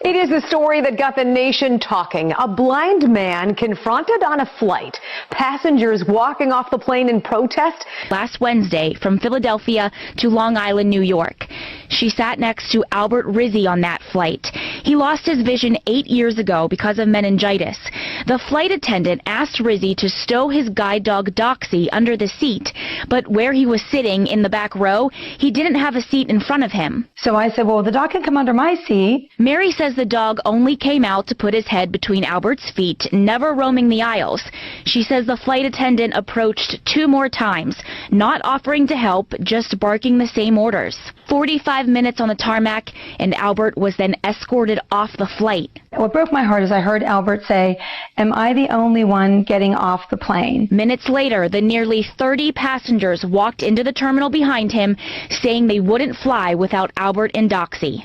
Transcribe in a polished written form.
It is the story that got the nation talking. A blind man confronted on a flight. Passengers walking off the plane in protest. Last Wednesday from Philadelphia to Long Island, New York. She sat next to Albert Rizzi on that flight. He lost his vision 8 years ago because of meningitis. The flight attendant asked Rizzi to stow his guide dog Doxy under the seat, but where he was sitting in the back row, he didn't have a seat in front of him. So I said, well, the dog can come under my seat. Mary says the dog only came out to put his head between Albert's feet, never roaming the aisles. She says the flight attendant approached 2 more times, not offering to help, just barking the same orders. 45 minutes on the tarmac, and Albert was then escorted off the flight. What broke my heart is I heard Albert say, "Am I the only one getting off the plane?" Minutes later, the nearly 30 passengers walked into the terminal behind him, saying they wouldn't fly without Albert and Doxy.